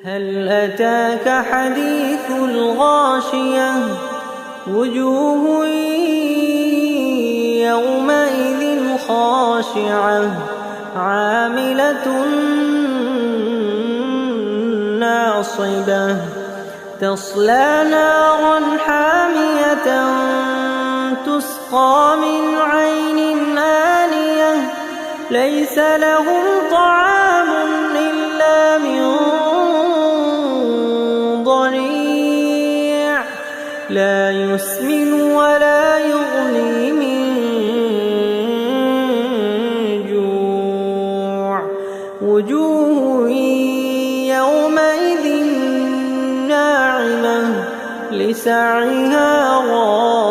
هل أتاك حديث الغاشية وجوه يومئذ خاشعة عاملة ناصبة تصلى نارا حامية تسقى من عين آنية ليس لهم طعام إلا من ضريع لا يسمن ولا يغني من جوع وجوه يومئذ ناعمة لسعيها راضية